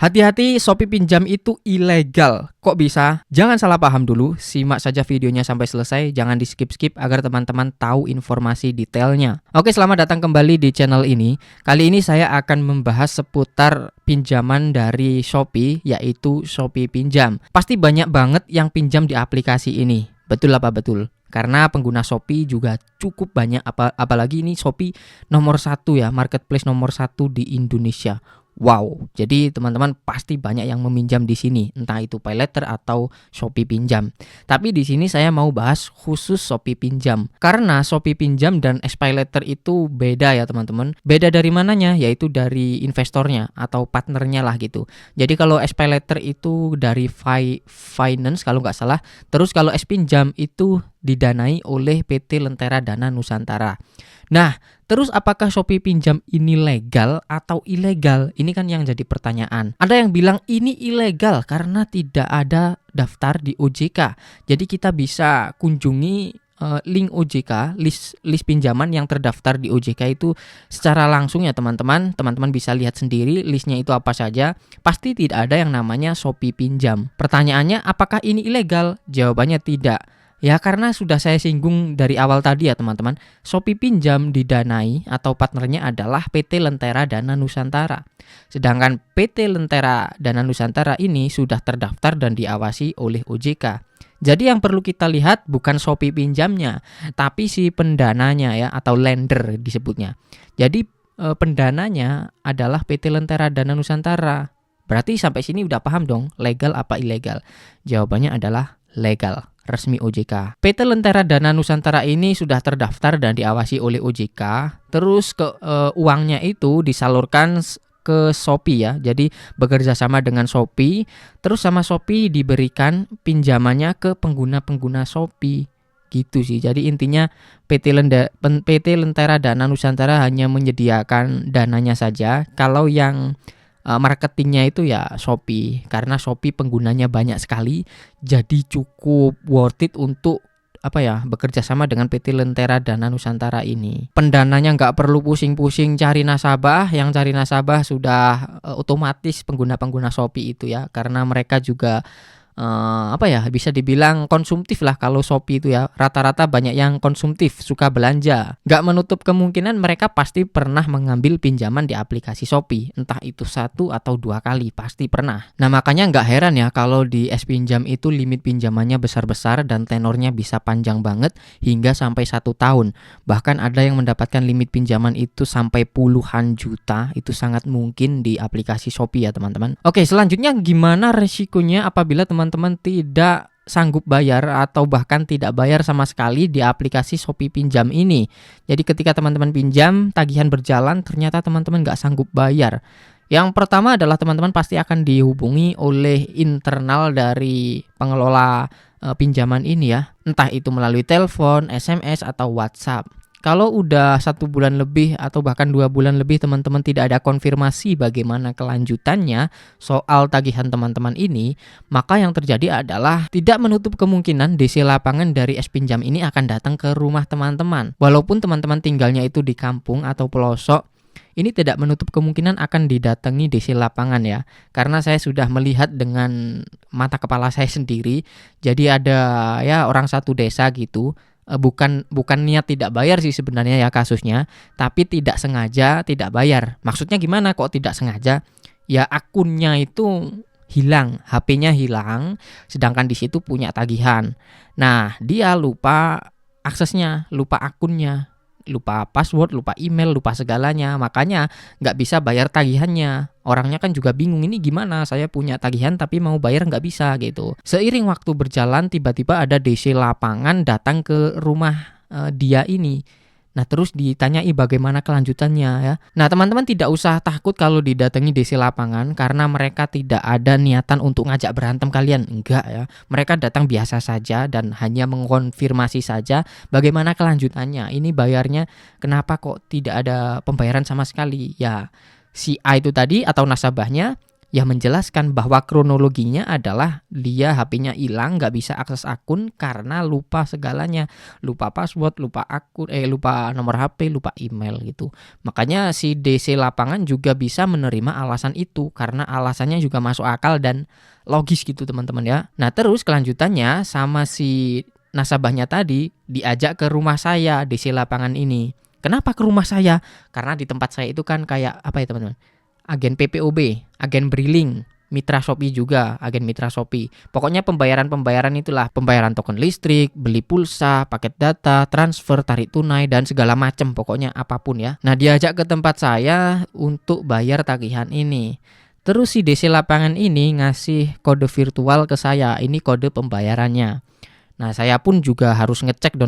Hati-hati, Shopee pinjam itu ilegal. Kok bisa? Jangan salah paham dulu, simak saja videonya sampai selesai, jangan di skip-skip agar teman-teman tahu informasi detailnya. Oke, selamat datang kembali di channel ini. Kali ini saya akan membahas seputar pinjaman dari Shopee, yaitu Shopee Pinjam. Pasti banyak banget yang pinjam di aplikasi ini. Betul apa betul? Karena pengguna Shopee juga cukup banyak, apalagi ini Shopee nomor 1 ya, marketplace nomor 1 di Indonesia. Wow, jadi teman-teman pasti banyak yang meminjam di sini, entah itu PayLater atau Shopee Pinjam. Tapi di sini saya mau bahas khusus Shopee Pinjam. Karena Shopee Pinjam dan SPayLater itu beda ya teman-teman. Beda dari mananya? Yaitu dari investornya atau partnernya lah gitu. Jadi kalau SPayLater itu dari Finance kalau nggak salah. Terus kalau SPinjam itu didanai oleh PT Lentera Dana Nusantara. Nah, terus apakah Shopee Pinjam ini legal atau ilegal? Ini kan yang jadi pertanyaan. Ada yang bilang ini ilegal karena tidak ada daftar di OJK. Jadi kita bisa kunjungi link OJK, list pinjaman yang terdaftar di OJK itu secara langsung ya teman-teman. Teman-teman bisa lihat sendiri listnya itu apa saja. Pasti tidak ada yang namanya Shopee Pinjam. Pertanyaannya, apakah ini ilegal? Jawabannya tidak. Ya karena sudah saya singgung dari awal tadi ya teman-teman, Shopee Pinjam didanai atau partnernya adalah PT Lentera Dana Nusantara. Sedangkan PT Lentera Dana Nusantara ini sudah terdaftar dan diawasi oleh OJK. Jadi yang perlu kita lihat bukan Shopee Pinjamnya, tapi si pendananya ya atau lender disebutnya. Jadi pendananya adalah PT Lentera Dana Nusantara. Berarti sampai sini udah paham dong, legal apa ilegal? Jawabannya adalah legal. Resmi OJK. PT Lentera Dana Nusantara ini sudah terdaftar dan diawasi oleh OJK. Terus uangnya itu disalurkan ke Shopee ya. Jadi bekerja sama dengan Shopee. Terus sama Shopee diberikan pinjamannya ke pengguna-pengguna Shopee. Gitu sih. Jadi intinya PT Lentera Dana Nusantara hanya menyediakan dananya saja. Kalau yang marketingnya itu ya Shopee, karena Shopee penggunanya banyak sekali, jadi cukup worth it untuk bekerja sama dengan PT Lentera Dana Nusantara ini. Pendananya nggak perlu pusing-pusing cari nasabah, yang cari nasabah sudah otomatis pengguna-pengguna Shopee itu ya, karena mereka juga bisa dibilang konsumtif lah. Kalau Shopee itu ya rata-rata banyak yang konsumtif, suka belanja. Gak menutup kemungkinan mereka pasti pernah mengambil pinjaman di aplikasi Shopee, entah itu 1 atau 2 kali, pasti pernah. Nah makanya gak heran ya kalau di SPinjam itu limit pinjamannya besar-besar dan tenornya bisa panjang banget hingga sampai 1 tahun. Bahkan ada yang mendapatkan limit pinjaman itu sampai puluhan juta. Itu sangat mungkin di aplikasi Shopee ya teman-teman. Oke, selanjutnya gimana resikonya apabila teman-teman tidak sanggup bayar atau bahkan tidak bayar sama sekali di aplikasi Shopee Pinjam ini. Jadi ketika teman-teman pinjam, tagihan berjalan, ternyata teman-teman nggak sanggup bayar. Yang pertama adalah teman-teman pasti akan dihubungi oleh internal dari pengelola pinjaman ini ya. Entah itu melalui telepon, SMS, atau WhatsApp. Kalau udah 1 bulan lebih atau bahkan 2 bulan lebih teman-teman tidak ada konfirmasi bagaimana kelanjutannya soal tagihan teman-teman ini, maka yang terjadi adalah tidak menutup kemungkinan DC lapangan dari SPinjam ini akan datang ke rumah teman-teman. Walaupun teman-teman tinggalnya itu di kampung atau pelosok, ini tidak menutup kemungkinan akan didatangi DC lapangan ya. Karena saya sudah melihat dengan mata kepala saya sendiri. Jadi ada ya orang satu desa gitu. Bukan niat tidak bayar sih sebenarnya ya kasusnya, tapi tidak sengaja tidak bayar. Maksudnya gimana kok tidak sengaja? Ya akunnya itu hilang, HP-nya hilang, sedangkan di situ punya tagihan. Nah, dia lupa aksesnya, lupa akunnya, lupa password, lupa email, lupa segalanya. Makanya nggak bisa bayar tagihannya. Orangnya kan juga bingung, ini gimana, saya punya tagihan tapi mau bayar nggak bisa gitu. Seiring waktu berjalan tiba-tiba ada DC lapangan datang ke rumah dia ini. Nah terus ditanyai bagaimana kelanjutannya ya. Nah teman-teman tidak usah takut kalau didatangi DC lapangan, karena mereka tidak ada niatan untuk ngajak berantem kalian. Enggak ya. Mereka datang biasa saja dan hanya mengonfirmasi saja bagaimana kelanjutannya. Ini bayarnya kenapa kok tidak ada pembayaran sama sekali. Ya si A itu tadi atau nasabahnya yang menjelaskan bahwa kronologinya adalah dia HP-nya hilang, nggak bisa akses akun karena lupa segalanya, lupa password, lupa akun, lupa nomor HP, lupa email gitu. Makanya si DC lapangan juga bisa menerima alasan itu karena alasannya juga masuk akal dan logis gitu teman-teman ya. Nah terus kelanjutannya sama si nasabahnya tadi diajak ke rumah saya DC lapangan ini. Kenapa ke rumah saya? Karena di tempat saya itu kan kayak apa ya teman-teman? Agen PPOB, agen Briling, mitra Shopee juga, agen mitra Shopee. Pokoknya pembayaran-pembayaran itulah, pembayaran token listrik, beli pulsa, paket data, transfer, tarik tunai, dan segala macam, pokoknya apapun ya. Nah diajak ke tempat saya untuk bayar tagihan ini. Terus si DC lapangan ini ngasih kode virtual ke saya, ini kode pembayarannya. Nah saya pun juga harus ngecek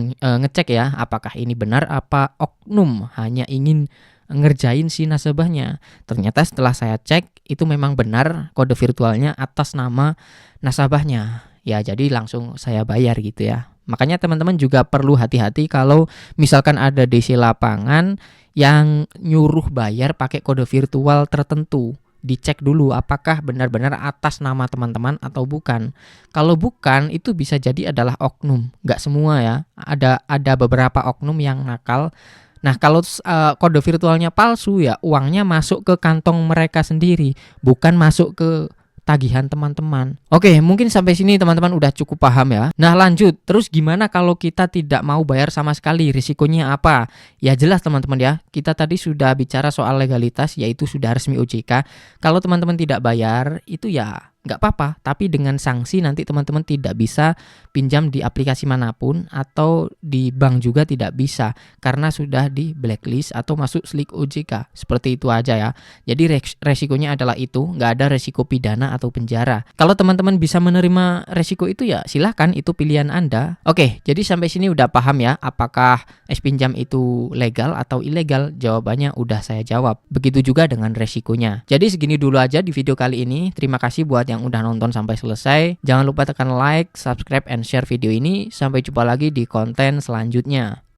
ya, apakah ini benar apa oknum hanya ingin ngerjain si nasabahnya. Ternyata setelah saya cek itu memang benar kode virtualnya atas nama nasabahnya. Ya jadi langsung saya bayar gitu ya. Makanya teman-teman juga perlu hati-hati kalau misalkan ada DC lapangan yang nyuruh bayar pakai kode virtual tertentu. Dicek dulu apakah benar-benar atas nama teman-teman atau bukan. Kalau bukan itu bisa jadi adalah oknum. Nggak semua ya. Ada beberapa oknum yang nakal. Nah kalau kode virtualnya palsu ya uangnya masuk ke kantong mereka sendiri, bukan masuk ke tagihan teman-teman. Oke, mungkin sampai sini teman-teman udah cukup paham ya. Nah lanjut, terus gimana kalau kita tidak mau bayar sama sekali? Risikonya apa? Ya jelas teman-teman ya, kita tadi sudah bicara soal legalitas yaitu sudah resmi OJK. Kalau teman-teman tidak bayar itu ya nggak apa-apa, tapi dengan sanksi nanti teman-teman tidak bisa pinjam di aplikasi manapun atau di bank juga tidak bisa karena sudah di blacklist atau masuk slik OJK. Seperti itu aja ya. Jadi resikonya adalah itu, nggak ada resiko pidana atau penjara. Kalau teman-teman bisa menerima resiko itu ya silahkan, itu pilihan Anda. Oke, jadi sampai sini udah paham ya apakah pinjam itu legal atau ilegal? Jawabannya udah saya jawab. Begitu juga dengan resikonya. Jadi segini dulu aja di video kali ini. Terima kasih buat yang udah nonton sampai selesai. Jangan lupa tekan like, subscribe, and share video ini. Sampai jumpa lagi di konten selanjutnya.